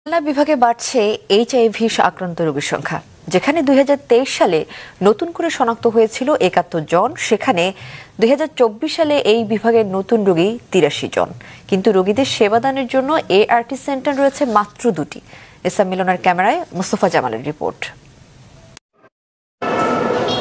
খুলনা বিভাগে বাড়ছে এইচআইভি আক্রান্ত রোগীর সংখ্যা। যেখানে 2023 সালে নতুন করে শনাক্ত হয়েছিল 71 জন, সেখানে 2024 সালে এই বিভাগের নতুন রোগী 83 জন। কিন্তু রোগীদের সেবাদানের জন্য এআরটি সেন্টার রয়েছে মাত্র 2টি। এসএম মিলনের ক্যামেরায় মোস্তফা জামালের রিপোর্ট।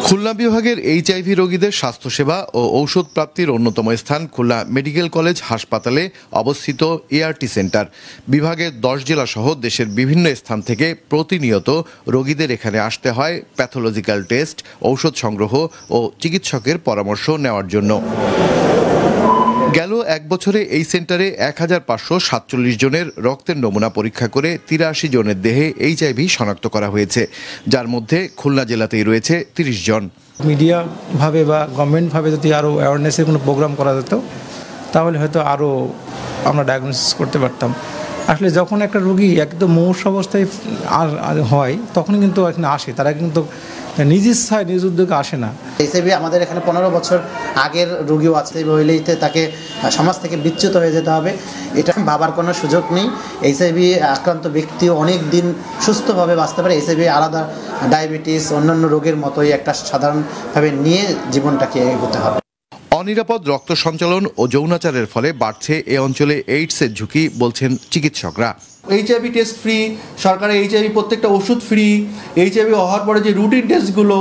খুলনা বিভাগের এইচআইভি রোগীদের স্বাস্থ্যসেবা ও ঔষধ প্রাপ্তির অন্যতম স্থান খুলনা মেডিকেল কলেজ হাসপাতালে অবস্থিত এআরটি সেন্টার। বিভাগের 10 জেলা সহ দেশের বিভিন্ন স্থান থেকে প্রতিনিয়ত রোগীদের এখানে আসতে হয় প্যাথোলজিক্যাল টেস্ট, ঔষধ সংগ্রহ ও চিকিৎসকের পরামর্শ নেওয়ার জন্য। গেল এক বছরে এই সেন্টারে 1547 জনের রক্তের নমুনা পরীক্ষা করে 83 জনের দেহে এইচআইভি শনাক্ত করা হয়েছে, যার মধ্যে খুলনা জেলাতেই রয়েছে 30 জন। মিডিয়া ভাবে বা গভর্নমেন্ট ভাবে যদি আরও অ্যাওয়ারনেসের কোনো প্রোগ্রাম করা যেত তাহলে হয়তো আরও আমরা ডায়াগনোসিস করতে পারতাম। আসলে যখন একটা রোগী একদম মুমূর্ষ অবস্থায় হয় তখন কিন্তু এখানে আসে, তারা কিন্তু নিজ ইচ্ছায় নিজ উদ্যোগে আসে না। এইচআইভি আমাদের এখানে 15 বছর আগের রোগীও আছে, হইলেই তাকে সমাজ থেকে বিচ্যুত হয়ে যেতে হবে, এটা ভাবার কোনো সুযোগ নেই। এইচআইভি আক্রান্ত ব্যক্তিও অনেক দিন সুস্থভাবে বাঁচতে পারে। এইচআইভি আলাদা ডায়াবেটিস অন্যান্য রোগের মতোই একটা সাধারণভাবে নিয়ে জীবনটাকে এগোতে হবে। অনিরাপদ রক্ত সঞ্চালন ও যৌনাচারের ফলে বাড়ছে এ অঞ্চলে এইডসের ঝুঁকি, বলছেন চিকিৎসকরা। এইচআইভি টেস্ট ফ্রি, সরকারের এইচআইভি প্রত্যেকটা ওষুধ ফ্রি, এইচআইভি হওয়ার পরে যে রুটিন টেস্টগুলো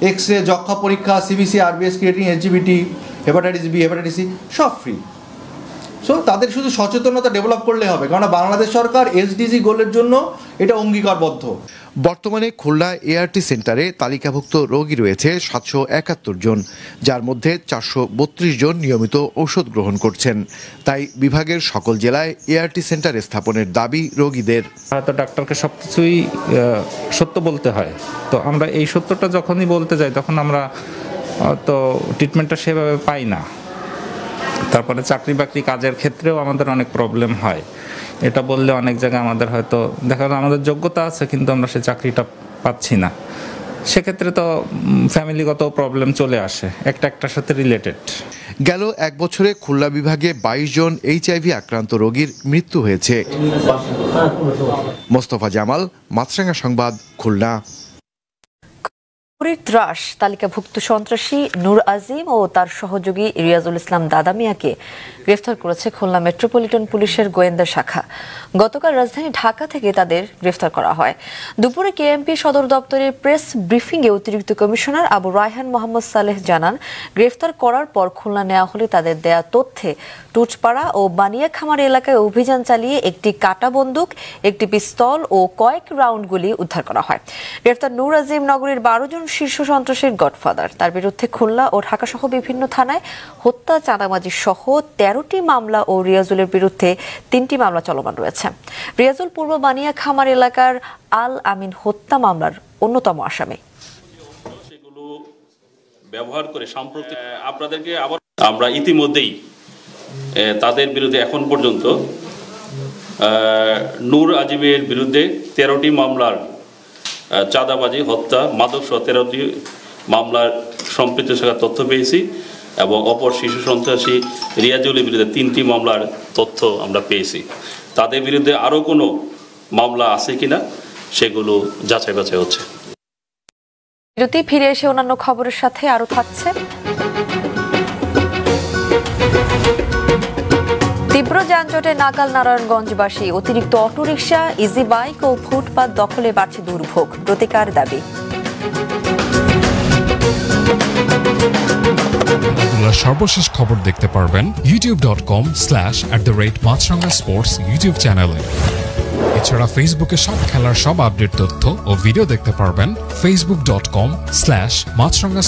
এক্স রে, যক্ষা পরীক্ষা, CBC, RBS, creatine, SGPT, hepatitis B, hepatitis C সব ফ্রি। সো তাদের শুধু সচেতনতা ডেভেলপ করলে হবে, কারণ বাংলাদেশ সরকার এসডিজি গোলের জন্য এটা অঙ্গীকারবদ্ধ। বর্তমানে খুলনা এআরটি সেন্টারে তালিকাভুক্ত রোগী রয়েছে 771 জন, যার মধ্যে 432 জন নিয়মিত ঔষধ গ্রহণ করছেন। তাই বিভাগের সকল জেলায় এআরটি সেন্টার স্থাপনের দাবি রোগীদের। হয়তো ডাক্তারকে সব কিছুই সত্য বলতে হয়, তো আমরা এই সত্যটা যখনই বলতে যাই তখন আমরা তো ট্রিটমেন্টটা সেভাবে পাই না। তারপরে চাকরি বাকরি কাজের ক্ষেত্রেও আমাদের অনেক প্রবলেম হয়। এটা বললে অনেক জায়গায় আমাদের হয়তো দেখা গেল আমাদের যোগ্যতা আছে কিন্তু আমরা সেই চাকরিটা পাচ্ছি না, সেক্ষেত্রে তো ফ্যামিলিগত প্রবলেম চলে আসে, একটার সাথে রিলেটেড। গেল এক বছরে খুলনা বিভাগে 22 জন এইচআইভি আক্রান্ত রোগীর মৃত্যু হয়েছে। মোস্তফা জামাল, মাছরাঙা সংবাদ, খুলনা। ত্রাস তালিকাভুক্ত সন্ত্রাসী নূর আজিম ও তার সহযোগী রিয়াজুল ইসলাম দাদা মিয়াকে গ্রেফতার করেছে খুলনা মেট্রোপলিটন পুলিশের গোয়েন্দা শাখা। গতকাল রাজধানী ঢাকা থেকে তাদের গ্রেফতার করা হয়। দুপুরে কেএমপি সদর দপ্তরের প্রেস ব্রিফিংয়ে অতিরিক্ত কমিশনার আবু রায়হান মোহাম্মদ সালেহ জানান, গ্রেফতার করার পর খুলনা নেওয়া হলে তাদের দেয়া তথ্যে টুচপাড়া ও বানিয়াখামার এলাকায় অভিযান চালিয়ে একটি কাটা বন্দুক, একটি পিস্তল ও কয়েক রাউন্ড গুলি উদ্ধার করা হয়। গ্রেফতার নূর আজিম নগরীর 12 জন শীর্ষ সন্ত্রাসীর গডফাদার। তার বিরুদ্ধে খুলনা ও ঢাকা সহ বিভিন্ন থানায় হত্যা, চাঁদাবাজি সহ 13টি মামলা ও রিয়াজুলের বিরুদ্ধে 3টি মামলা চলমান রয়েছে। রিয়াজুল পূর্ব বানিয়াখামার এলাকার আল আমিন হত্যা মামলার অন্যতম আসামি। সেগুলো ব্যবহার করে সাম্প্রতিক আপনাদেরকে আবার আমরা ইতিমধ্যেই তাদের বিরুদ্ধে এখন পর্যন্ত নূর আজিমের বিরুদ্ধে 13টি মামলার চাঁদাবাজি, হত্যা, মাদক সহ 13টি মামলার সম্পৃক্ত থাকার তথ্য পেয়েছি এবং অপর শিশু সন্ত্রাসী রিয়াজুলের বিরুদ্ধে 3টি মামলার তথ্য আমরা পেয়েছি। তাদের বিরুদ্ধে আরও কোনো মামলা আছে কিনা সেগুলো যাচাই বাছাই হচ্ছে। বিরতি ফিরে এসে অন্যান্য খবরের সাথে আরও থাকছে। তীব্র যানজটে নাকাল নারায়ণগঞ্জবাসী। অতিরিক্ত অটোরিকশা, ইজি বাইক ও ফুটপাত দখলে বাড়ছে দুর্ভোগ, প্রতিকার দাবি। সর্বশেষ খবর দেখতে পারবেন youtube.com/@matzranga sports ইউটিউব চ্যানেলে। এছাড়া ফেসবুকে সব খেলার সব আপডেট তথ্য ও ভিডিও দেখতে পারবেন facebook.com/matzranga।